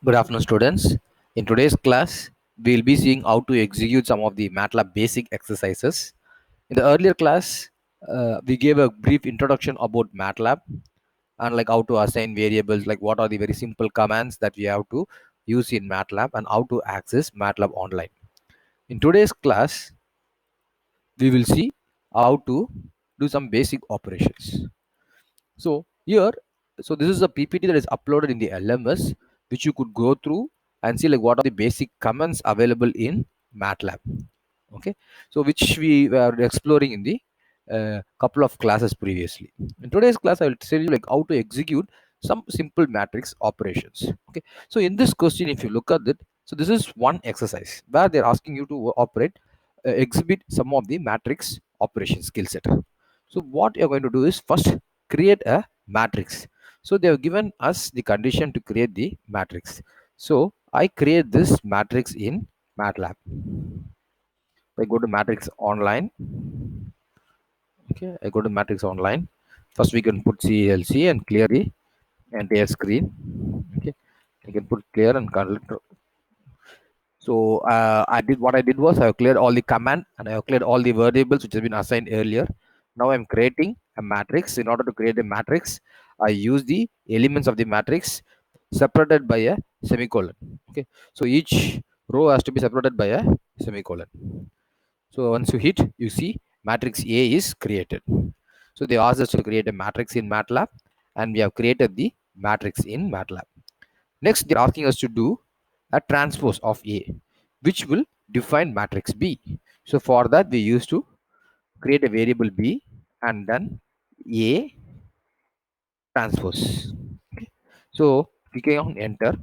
Good afternoon, students. In today's class, we'll be seeing how to execute some of the MATLAB basic exercises. In the earlier class, we gave a brief introduction about MATLAB and like how to assign variables, like what are the very simple commands that we have to use in MATLAB and how to access MATLAB online. In today's class, we will see how to do some basic operations. So here, so this is a PPT that is uploaded in the LMS, which you could go through and see like what are the basic commands available in MATLAB. Okay, so which we were exploring in the couple of classes previously. In today's class, I will tell you like how to execute some simple matrix operations. Okay, so in this question, if you look at it, so this is one exercise where they're asking you to operate, exhibit some of the matrix operation skill set. So what you're going to do is first create a matrix. So they have given us the condition to create the matrix. So I create this matrix in MATLAB. I go to matrix online. Okay, I go to matrix online. First we can put CLC and clear the entire screen. Okay, I can put clear and so I did what I did was I have cleared all the command and I have cleared all the variables which have been assigned earlier. Now I'm creating a matrix. In order to create a matrix, I use the elements of the matrix separated by a semicolon. Okay, so each row has to be separated by a semicolon. So once you hit, you see matrix A is created. So they asked us to create a matrix in MATLAB, and we have created the matrix in MATLAB. Next, they're asking us to do a transpose of A, which will define matrix B. So for that, we used to create a variable B and then A transpose. Okay. So clicking on enter,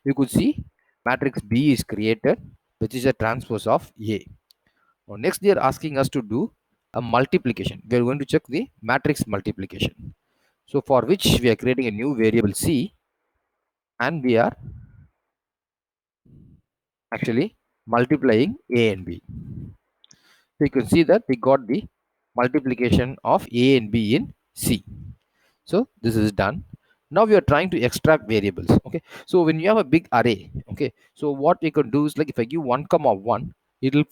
you could see matrix B is created, which is a transpose of A. Now, next, they are asking us to do a multiplication. We are going to check the matrix multiplication. So for which we are creating a new variable C, and we are actually multiplying A and B. So you can see that we got the multiplication of A and B in C. So this is done. Now we are trying to extract variables. Okay, so when you have a big array, okay, so what we can do is like if I give 1 comma 1, it will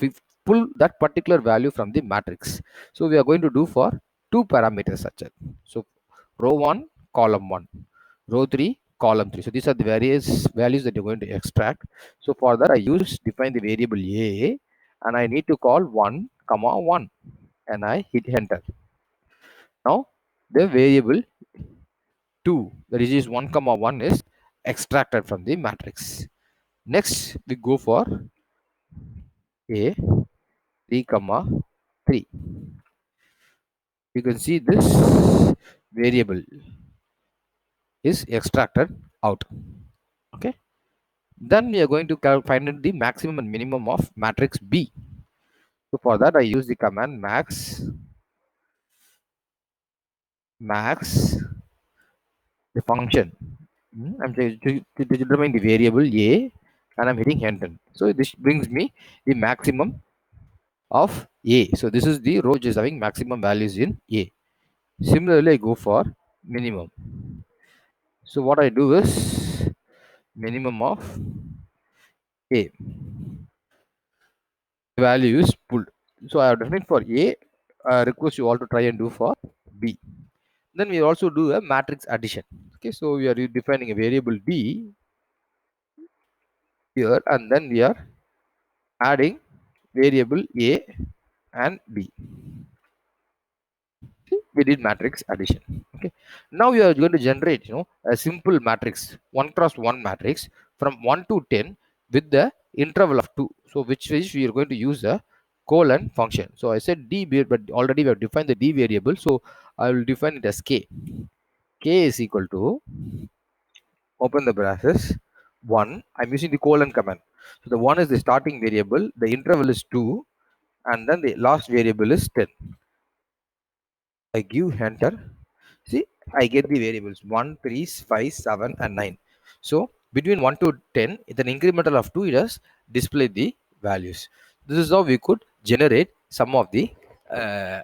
pull that particular value from the matrix. So we are going to do for two parameters such as, so row 1 column 1, row 3 column 3. So these are the various values that you're going to extract. So for that I use define the variable A, and I need to call 1 comma 1, and I hit enter. Now the variable 2, that is 1 comma 1, is extracted from the matrix. Next we go for A 3 comma 3. You can see this variable is extracted out. Okay, then we are going to find the maximum and minimum of matrix B. So for that I use the command max the function. I'm to determine the variable A, and I'm hitting enter. So this brings me the maximum of A. So this is the row which is having maximum values in A. Similarly, I go for minimum. So what I do is minimum of A. The value is pulled. So I have done it for A. I request you all to try and do for B. Then we also do a matrix addition. Okay, so we are defining a variable D here, and then we are adding variable A and B. We did matrix addition. Okay, now we are going to generate a simple matrix, 1 cross 1 matrix from 1 to 10 with the interval of 2. So which is we are going to use a colon function. So I said D, but already we have defined the D variable, so I will define it as k. K is equal to, open the braces, 1. I'm using the colon command. So the 1 is the starting variable, the interval is 2, and then the last variable is 10. I give enter. See, I get the variables 1, 3, 5, 7, and 9. So between 1 to 10, with an incremental of 2, it has displayed the values. This is how we could generate some of the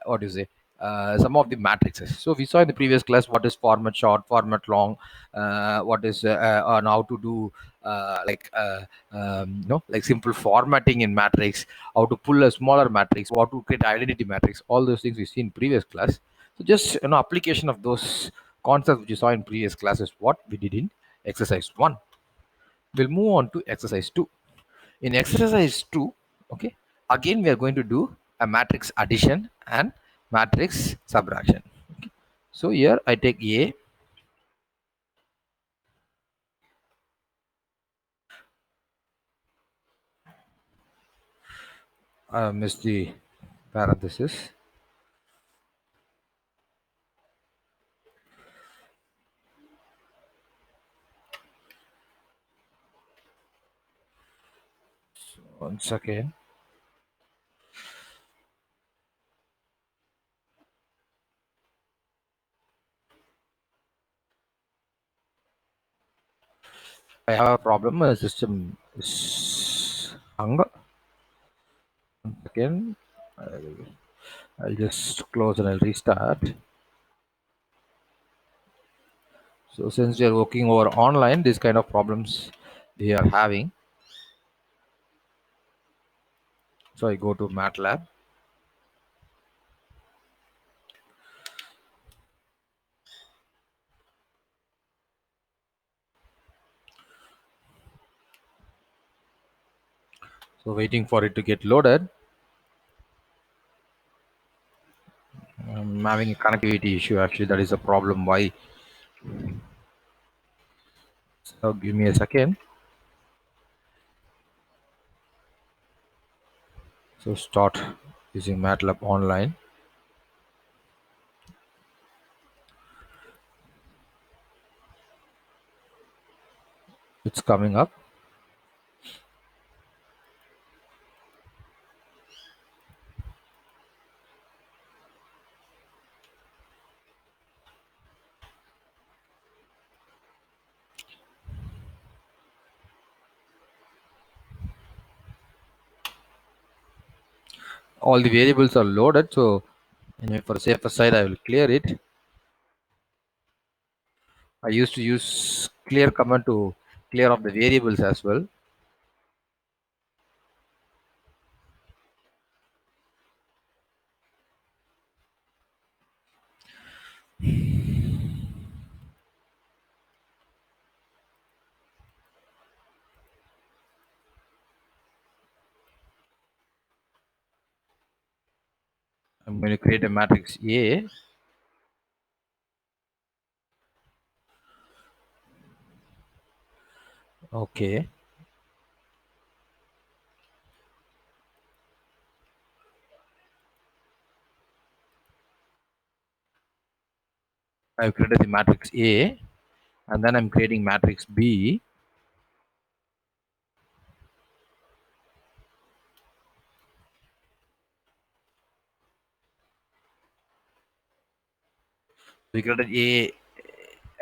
what do you say, some of the matrices. So we saw in the previous class what is format short, format long, what is on how to do like simple formatting in matrix, how to pull a smaller matrix, how to create identity matrix. All those things we see in previous class. So just application of those concepts which you saw in previous classes, what we did in exercise one. We'll move on to exercise two. In exercise 2, okay, again we are going to do a matrix addition and matrix subtraction. So here I take A, miss the parenthesis. Once again, I have a problem. My system is hung. Once again, I'll just close and I'll restart. So since we are working over online, this kind of problems we are having. So I go to MATLAB. So waiting for it to get loaded. I'm having a connectivity issue actually. That is a problem. Why? So give me a second. So start using MATLAB online. It's coming up. All the variables are loaded. So anyway, for the safer side, I will clear it. I used to use clear command to clear off the variables as well. I'm going to create a matrix A. Okay. I've created the matrix A, and then I'm creating matrix B. We created A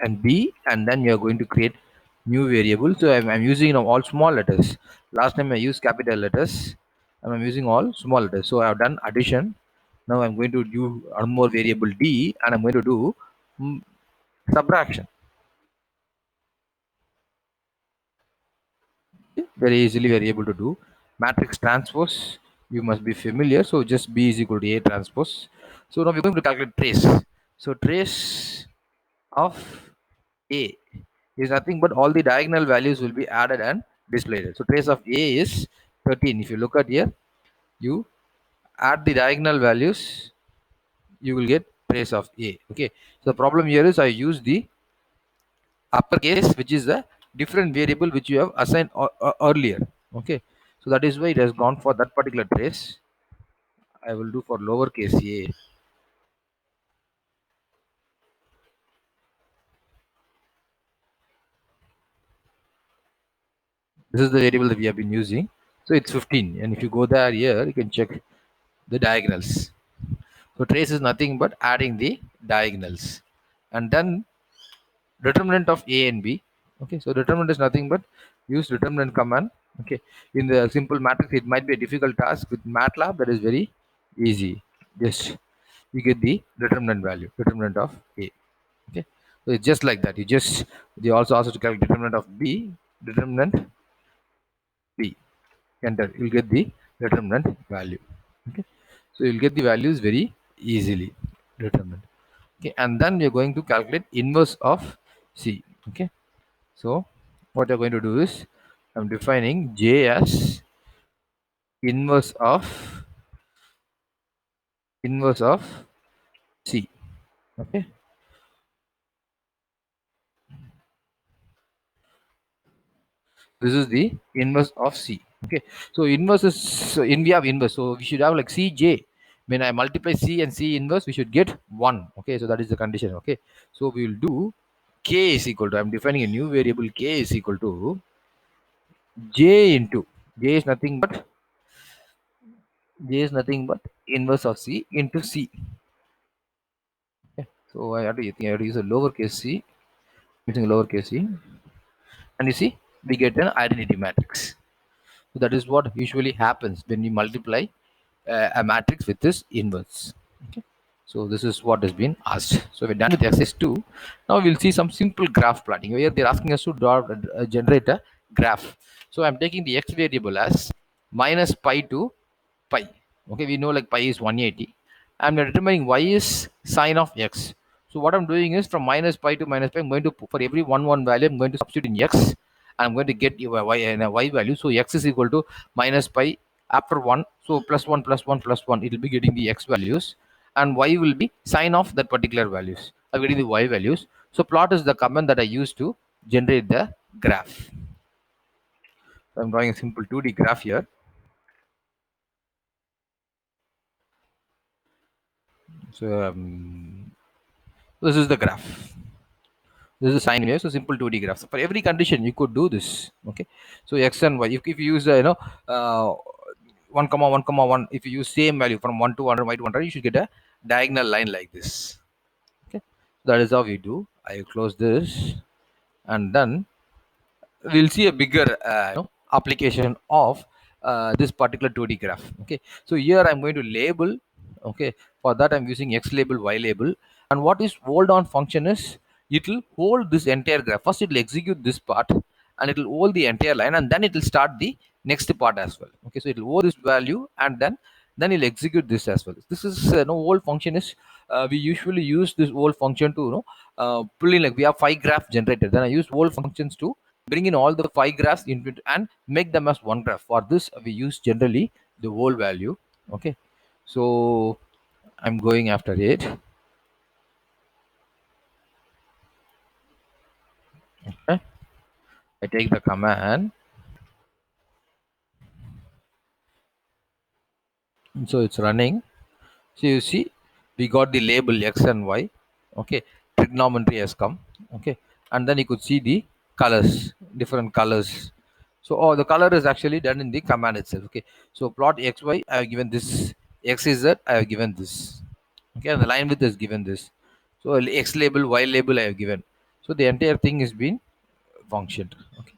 and B, and then we are going to create new variable. So I'm using all small letters. Last time I used capital letters, and I'm using all small letters. So I've done addition. Now I'm going to do one more variable D, and I'm going to do mm, subtraction. Very easily we are able to do matrix transpose. You must be familiar. So just B is equal to A transpose. So now we're going to calculate trace. So trace of A is nothing but all the diagonal values will be added and displayed. So trace of A is 13. If you look at here, you add the diagonal values, you will get trace of A. Okay. So the problem here is I use the uppercase, which is a different variable which you have assigned earlier. Okay. So that is why it has gone for that particular trace. I will do for lowercase a. This is the variable that we have been using. So it's 15. And if you go there here, you can check the diagonals. So trace is nothing but adding the diagonals. And then determinant of A and B. Okay, so determinant is nothing but use determinant command. Okay, in the simple matrix, it might be a difficult task. With MATLAB, that is very easy. Just you get the determinant value, determinant of A. Okay, so it's just like that. They also ask us to calculate determinant of B, determinant B. Enter. You'll get the determinant value. Okay, so you'll get the values very easily. Determinant. Okay, and then we're going to calculate inverse of C. Okay, so what you're going to do is I'm defining J as inverse of C. Okay, this is the inverse of C. Okay, so inverse is, so in we have inverse, so we should have like Cj. When I multiply C and C inverse, we should get 1. Okay, so that is the condition. Okay, so we will do K is equal to, I'm defining a new variable, K is equal to J into, J is nothing but, J is nothing but inverse of C into C. Okay, so I have to use a lowercase c, using a lowercase c, and you see we get an identity matrix. So that is what usually happens when we multiply a matrix with this inverse. Okay. So this is what has been asked. So we're done with exercise 2. Now we'll see some simple graph plotting. Here they're asking us to generate a graph. So I'm taking the x variable as minus pi to pi. Okay, we know like pi is 180. I'm determining y is sine of x. So what I'm doing is from minus pi to minus pi, I'm going to, for every 1 value, I'm going to substitute in x, and I'm going to get your y and a y value. So x is equal to minus pi after 1. So plus 1 plus 1 plus 1, it will be getting the x values, and y will be sine of that particular values. I'm getting the y values. So plot is the command that I use to generate the graph. I'm drawing a simple 2D graph here. So this is the graph. This is a sine wave, so simple 2D graph. So for every condition, you could do this. Okay, so x and y. If you use 1 comma 1 comma 1, if you use same value from 1 to 100, y to 100, you should get a diagonal line like this. Okay, that is how we do. I close this, and then we'll see a bigger application of this particular 2D graph. Okay, so here I'm going to label. Okay, for that I'm using x label, y label, and what is hold on function is it will hold this entire graph. First it will execute this part, and it will hold the entire line, and then it will start the next part as well. Okay, so it will hold this value, and then it'll execute this as well. This is hold function is we usually use this hold function to pull in, like we have 5 graphs generated, then I use hold functions to bring in all the 5 graphs into it and make them as one graph. For this we use generally the whole value. Okay, so I'm going after it. Okay, I take the command, so it's running. So you see we got the label x and y. Okay, trigonometry has come. Okay, and then you could see the colors, different colors. So the color is actually done in the command itself. Okay, so plot xy, I have given this, x is z, I have given this. Okay, and the line width is given this. So x label, y label I have given. So the entire thing is being functioned. Okay.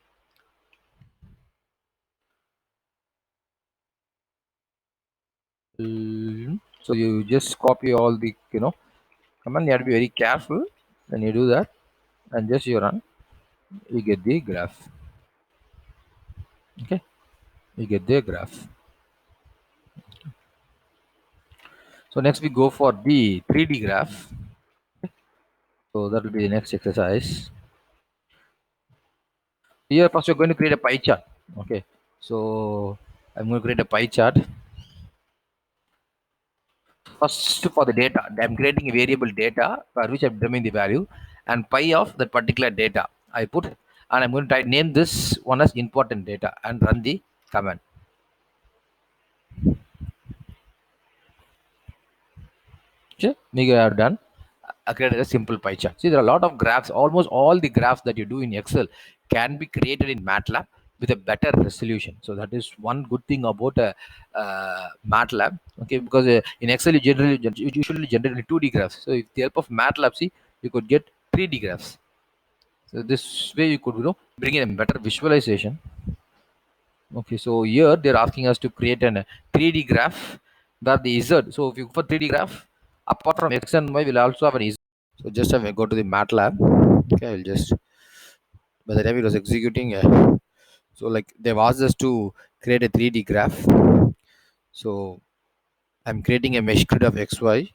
So you just copy all the command. You have to be very careful when you do that, and just you run. You get the graph. Okay, you get the graph. So next we go for the 3D graph. So that will be the next exercise. Here first we're going to create a pie chart. Okay, so I'm going to create a pie chart. First for the data, I'm creating a variable data for which I'm determining the value, and pi of that particular data I put, and I'm going to name this one as important data and run the command. Okay, make I have done. I created a simple pie chart. See, there are a lot of graphs. Almost all the graphs that you do in Excel can be created in MATLAB with a better resolution. So that is one good thing about MATLAB. Okay, because in Excel you usually generate 2D graphs. So with the help of MATLAB, see, you could get 3D graphs. So this way you could bring in a better visualization. Okay, so here they're asking us to create an 3D graph where the Z. So if you for 3D graph, Apart from X and Y, we'll also have an easy. So just have go to the MATLAB. Okay, I'll just by the time it was executing, so like they've asked us to create a 3D graph. So I'm creating a mesh grid of XY.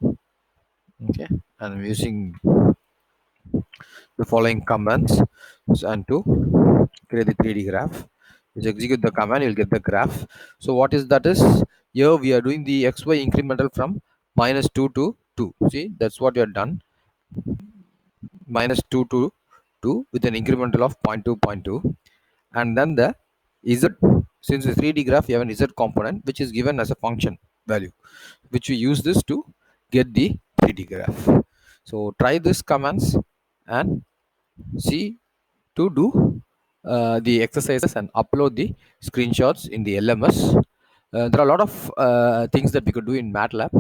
Okay, and I'm using the following commands and to create the 3D graph. Just execute the command, you'll get the graph. So what is that is here we are doing the XY incremental from -2 to 2. See, that's what you have done. -2 to 2 with an incremental of 0.2, 0.2. And then the Z, since the 3D graph, you have an Z component which is given as a function value, which we use this to get the 3D graph. So try this commands and see to do the exercises and upload the screenshots in the LMS. There are a lot of things that we could do in MATLAB.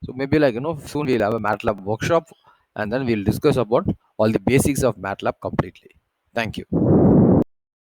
So maybe like soon we'll have a MATLAB workshop and then we'll discuss about all the basics of MATLAB completely. Thank you.